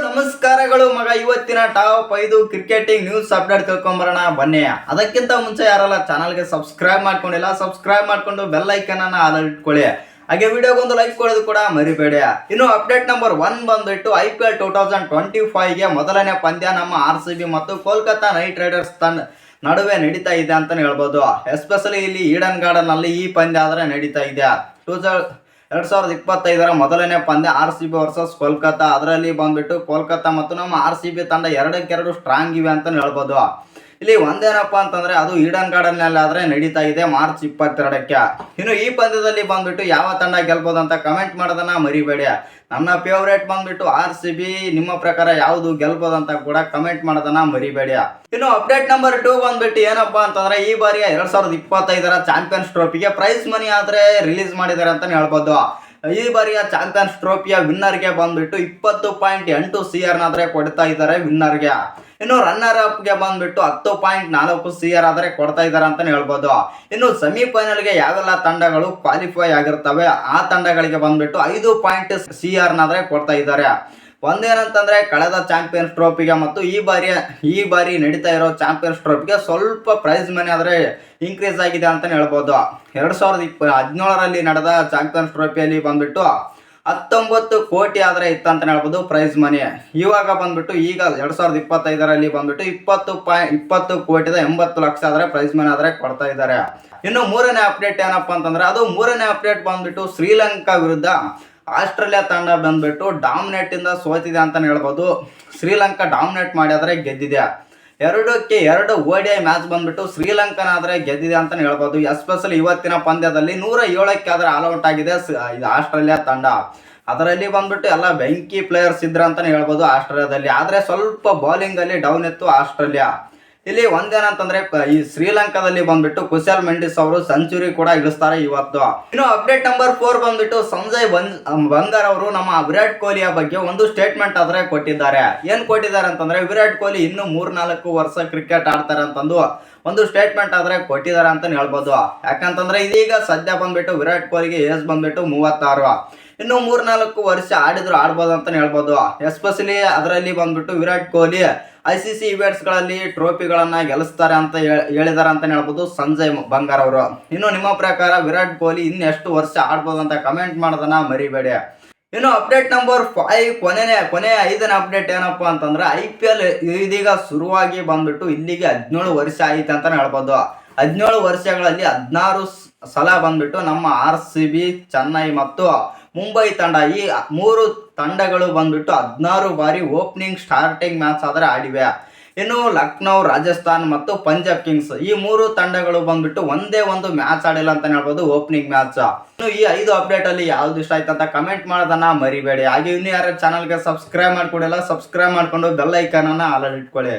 ನಮಸ್ಕಾರಗಳು ಮಗ. ಇವತ್ತಿನ ಟಾಪ್ 5 ಕ್ರಿಕೆಟಿಂಗ್ ನ್ಯೂಸ್ ಅಪ್ಡೇಟ್ ತಿಳ್ಕೊಂಬರೋಣ ಬನ್ನಿ. ಅದಕ್ಕಿಂತ ಮುಂಚೆ ಯಾರಲ್ಲ ಚಾನಲ್ಗೆ ಸಬ್ಸ್ಕ್ರೈಬ್ ಮಾಡ್ಕೊಂಡಿಲ್ಲ, ಸಬ್ಸ್ಕ್ರೈಬ್ ಮಾಡ್ಕೊಂಡು ಬೆಲ್ ಐಕನ್ ಅನ್ನ ಆಲ್ ಇಟ್ಕೊಳ್ಳಿ. ಹಾಗೆ ವಿಡಿಯೋಗೊಂದು ಲೈಕ್ ಕೊಡೋದು ಕೂಡ ಮರಿಬೇಡಿ. ಇನ್ನು ಅಪ್ಡೇಟ್ ನಂಬರ್ 1 ಬಂದ್ಬಿಟ್ಟು IPL 2025ಗೆ ಮೊದಲನೇ ಪಂದ್ಯ ನಮ್ಮ RCB ಮತ್ತು ಕೋಲ್ಕತ್ತಾ ನೈಟ್ ರೈಡರ್ಸ್ ನಡುವೆ ನಡೀತಾ ಇದೆ ಅಂತಾನೆ ಹೇಳ್ಬೋದು. ಎಸ್ಪೆಷಲಿ ಇಲ್ಲಿ ಈಡನ್ ಗಾರ್ಡನ್ ನಲ್ಲಿ ಈ ಪಂದ್ಯ ಆದ್ರೆ ನಡೀತಾ ಇದೆ. 2025ರ ಮೊದಲನೇ ಪಂದ್ಯ RCB ವರ್ಸಸ್ ಕೋಲ್ಕತ್ತಾ. ಅದರಲ್ಲಿ ಬಂದ್ಬಿಟ್ಟು ಕೋಲ್ಕತ್ತಾ ಮತ್ತು ನಮ್ಮ RCB ತಂಡ 2-2 ಸ್ಟ್ರಾಂಗ್ ಇವೆ ಅಂತ ಹೇಳ್ಬೋದು. ಇಲ್ಲಿ ಒಂದೇನಪ್ಪ ಅಂತಂದ್ರೆ ಅದು ಈಡನ್ ಗಾರ್ಡನ್ ನಲ್ಲಿ ಆದ್ರೆ ನಡೀತಾ ಇದೆ ಮಾರ್ಚ್ 22ಕ್ಕೆ. ಇನ್ನು ಈ ಪಂದ್ಯದಲ್ಲಿ ಬಂದ್ಬಿಟ್ಟು ಯಾವ ತಂಡ ಗೆಲ್ಬಹುದು ಅಂತ ಕಮೆಂಟ್ ಮಾಡೋದನ್ನ ಮರಿಬೇಡಿ. ನನ್ನ ಫೇವರೇಟ್ ಬಂದ್ಬಿಟ್ಟು RCB. ನಿಮ್ಮ ಪ್ರಕಾರ ಯಾವುದು ಗೆಲ್ಬಹುದು ಅಂತ ಕೂಡ ಕಮೆಂಟ್ ಮಾಡೋದನ್ನ ಮರಿಬೇಡಿ. ಇನ್ನು ಅಪ್ಡೇಟ್ ನಂಬರ್ 2 ಬಂದ್ಬಿಟ್ಟು ಏನಪ್ಪಾ ಅಂತಂದ್ರೆ ಈ ಬಾರಿಯ 2025ರ ಚಾಂಪಿಯನ್ಸ್ ಟ್ರೋಫಿಗೆ ಪ್ರೈಸ್ ಮನಿ ಆದ್ರೆ ರಿಲೀಸ್ ಮಾಡಿದ್ದಾರೆ ಅಂತಾನೆ ಹೇಳ್ಬೋದು. ಈ ಬಾರಿಯ ಚಾಂಪಿಯನ್ಸ್ ಟ್ರೋಫಿಯ ವಿನ್ನರ್ಗೆ ಬಂದ್ಬಿಟ್ಟು 20.8 CR ಆದ್ರೆ ಕೊಡ್ತಾ ಇದ್ದಾರೆ ವಿನ್ನರ್ಗೆ. ಇನ್ನು ರನ್ನರ್ ಅಪ್ ಗೆ ಬಂದ್ಬಿಟ್ಟು 10.4 CR ಆದ್ರೆ ಕೊಡ್ತಾ ಇದ್ದಾರೆ ಅಂತಾನೆ ಹೇಳ್ಬೋದು. ಇನ್ನು ಸೆಮಿಫೈನಲ್ಗೆ ಯಾವೆಲ್ಲ ತಂಡಗಳು ಕ್ವಾಲಿಫೈ ಆಗಿರ್ತವೆ ಆ ತಂಡಗಳಿಗೆ ಬಂದ್ಬಿಟ್ಟು 5 CR ಆದ್ರೆ ಕೊಡ್ತಾ ಇದ್ದಾರೆ. ಒಂದೇನಂತಂದ್ರೆ ಕಳೆದ ಚಾಂಪಿಯನ್ಸ್ ಟ್ರೋಫಿಗೆ ಮತ್ತು ಈ ಬಾರಿ ನಡೀತಾ ಇರೋ ಚಾಂಪಿಯನ್ಸ್ ಟ್ರೋಫಿಗೆ ಸ್ವಲ್ಪ ಪ್ರೈಸ್ ಮನಿ ಆದ್ರೆ ಇನ್ಕ್ರೀಸ್ ಆಗಿದೆ ಅಂತಾನೆ ಹೇಳ್ಬೋದು. 2017ರಲ್ಲಿ ನಡೆದ ಚಾಂಪಿಯನ್ಸ್ ಟ್ರೋಫಿಯಲ್ಲಿ ಬಂದ್ಬಿಟ್ಟು 19 ಕೋಟಿ ಆದ್ರೆ ಇತ್ತಂತ ಹೇಳ್ಬೋದು ಪ್ರೈಸ್ ಮನಿ. ಇವಾಗ ಬಂದ್ಬಿಟ್ಟು ಈಗ 2025ರಲ್ಲಿ ಬಂದ್ಬಿಟ್ಟು 20 ಕೋಟಿದ 80 ಲಕ್ಷ ಆದ್ರೆ ಪ್ರೈಸ್ ಮನಿ ಆದ್ರೆ ಕೊಡ್ತಾ ಇದ್ದಾರೆ. ಇನ್ನು ಮೂರನೇ ಅಪ್ಡೇಟ್ ಏನಪ್ಪಾ ಅಂತಂದ್ರೆ ಅದು ಮೂರನೇ ಅಪ್ಡೇಟ್ ಬಂದ್ಬಿಟ್ಟು ಶ್ರೀಲಂಕಾ ವಿರುದ್ಧ ಆಸ್ಟ್ರೇಲಿಯಾ ತಂಡ ಬಂದ್ಬಿಟ್ಟು ಡಾಮಿನೇಟ್ ಇಂದ ಸೋತಿದೆ ಅಂತಾನೆ ಹೇಳ್ಬೋದು. ಶ್ರೀಲಂಕಾ ಡಾಮಿನೇಟ್ ಮಾಡಿ ಆದ್ರೆ ಗೆದ್ದಿದೆ. 2-2 ODI ಮ್ಯಾಚ್ ಬಂದ್ಬಿಟ್ಟು ಶ್ರೀಲಂಕನ್ ಆದ್ರೆ ಗೆದ್ದಿದೆ ಅಂತಾನೆ ಹೇಳ್ಬೋದು. ಎಸ್ಪೆಷಲಿ ಇವತ್ತಿನ ಪಂದ್ಯದಲ್ಲಿ 107ಕ್ಕೆ ಆದ್ರೆ ಆಲ್ಔಟ್ ಆಗಿದೆ ಇದು ಆಸ್ಟ್ರೇಲಿಯಾ ತಂಡ. ಅದರಲ್ಲಿ ಬಂದ್ಬಿಟ್ಟು ಎಲ್ಲ ಬೆಂಕಿ ಪ್ಲೇಯರ್ಸ್ ಇದ್ರ ಅಂತಾನೆ ಹೇಳ್ಬೋದು ಆಸ್ಟ್ರೇಲಿಯಾದಲ್ಲಿ. ಆದ್ರೆ ಸ್ವಲ್ಪ ಬೌಲಿಂಗ್ ಅಲ್ಲಿ ಡೌನ್ ಇತ್ತು ಆಸ್ಟ್ರೇಲಿಯಾ. ಇಲ್ಲಿ ಒಂದೇನಂತಂದ್ರೆ ಈ ಶ್ರೀಲಂಕಾದಲ್ಲಿ ಬಂದ್ಬಿಟ್ಟು ಕುಶಲ್ ಮೆಂಡಿಸ್ ಅವರು ಸೆಂಚುರಿ ಕೂಡ ಇಳಿಸ್ತಾರೆ ಇವತ್ತು. ಇನ್ನು ಅಪ್ಡೇಟ್ ನಂಬರ್ 4 ಬಂದ್ಬಿಟ್ಟು ಸಂಜಯ್ ಬಂಗಾರ್ ಅವರು ನಮ್ಮ ವಿರಾಟ್ ಕೊಹ್ಲಿಯ ಬಗ್ಗೆ ಒಂದು ಸ್ಟೇಟ್ಮೆಂಟ್ ಆದ್ರೆ ಕೊಟ್ಟಿದ್ದಾರೆ. ಏನ್ ಕೊಟ್ಟಿದ್ದಾರೆ ಅಂತಂದ್ರೆ ವಿರಾಟ್ ಕೊಹ್ಲಿ ಇನ್ನು 3-4 ವರ್ಷ ಕ್ರಿಕೆಟ್ ಆಡ್ತಾರೆ ಅಂತಂದು ಒಂದು ಸ್ಟೇಟ್ಮೆಂಟ್ ಆದ್ರೆ ಕೊಟ್ಟಿದ್ದಾರೆ ಅಂತಾನೆ ಹೇಳ್ಬೋದು. ಯಾಕಂತಂದ್ರೆ ಇದೀಗ ಸದ್ಯ ಬಂದ್ಬಿಟ್ಟು ವಿರಾಟ್ ಕೊಹ್ಲಿಗೆ ಏಜ್ ಬಂದ್ಬಿಟ್ಟು 36. ಇನ್ನು 3-4 ವರ್ಷ ಆಡ್ಬೋದು ಅಂತಾನೆ ಹೇಳ್ಬೋದು. ಎಸ್ಪೆಷಲಿ ಅದರಲ್ಲಿ ಬಂದ್ಬಿಟ್ಟು ವಿರಾಟ್ ಕೊಹ್ಲಿ ICC ಇವೆಂಟ್ಸ್ ಗಳಲ್ಲಿ ಟ್ರೋಫಿಗಳನ್ನ ಗೆಲ್ಲಿಸ್ತಾರೆ ಅಂತ ಹೇಳಿದಾರೆ ಅಂತಾನೆ ಹೇಳ್ಬೋದು ಸಂಜಯ್ ಬಂಗಾರ್ ಅವರು. ಇನ್ನು ನಿಮ್ಮ ಪ್ರಕಾರ ವಿರಾಟ್ ಕೊಹ್ಲಿ ಇನ್ನೆಷ್ಟು ವರ್ಷ ಆಡ್ಬೋದು ಅಂತ ಕಮೆಂಟ್ ಮಾಡೋದನ್ನ ಮರಿಬೇಡಿ. ಇನ್ನು ಅಪ್ಡೇಟ್ ನಂಬರ್ 5 ಕೊನೆಯ 5ನೇ ಅಪ್ಡೇಟ್ ಏನಪ್ಪಾ ಅಂತಂದ್ರೆ IPL ಇದೀಗ ಶುರುವಾಗಿ ಬಂದ್ಬಿಟ್ಟು ಇಲ್ಲಿಗೆ 17 ವರ್ಷ ಆಯ್ತು ಅಂತಾನೆ ಹೇಳ್ಬೋದು. 17 ವರ್ಷಗಳಲ್ಲಿ 16 ಸಲ ಬಂದ್ಬಿಟ್ಟು ನಮ್ಮ RCB, ಚೆನ್ನೈ ಮತ್ತು ಮುಂಬೈ ತಂಡ ಈ 3 ತಂಡಗಳು ಬಂದ್ಬಿಟ್ಟು 16 ಬಾರಿ ಓಪನಿಂಗ್ ಸ್ಟಾರ್ಟಿಂಗ್ ಮ್ಯಾಚ್ ಆದ್ರೆ ಆಡಿವೆ. ಇನ್ನು ಲಕ್ನೋ, ರಾಜಸ್ಥಾನ್ ಮತ್ತು ಪಂಜಾಬ್ ಕಿಂಗ್ಸ್ ಈ 3 ತಂಡಗಳು ಬಂದ್ಬಿಟ್ಟು ಒಂದೇ ಒಂದು ಮ್ಯಾಚ್ ಆಡಿಲ್ಲ ಅಂತ ಹೇಳ್ಬೋದು ಓಪನಿಂಗ್ ಮ್ಯಾಚ್. ಇನ್ನು ಈ 5 ಅಪ್ಡೇಟ್ ಅಲ್ಲಿ ಯಾವ್ದು ಇಷ್ಟ ಆಯ್ತು ಅಂತ ಕಮೆಂಟ್ ಮಾಡೋದನ್ನ ಮರಿಬೇಡಿ. ಹಾಗೆ ಇನ್ನು ಯಾರು ಚಾನಲ್ಗೆ ಸಬ್ಸ್ಕ್ರೈಬ್ ಮಾಡ್ಕೊಂಡಿಲ್ಲ ಸಬ್ಸ್ಕ್ರೈಬ್ ಮಾಡ್ಕೊಂಡು ಬೆಲ್ ಐಕಾನ್ ಅನ್ನ ಆಲ್ ಇಟ್ಕೊಳ್ಳಿ.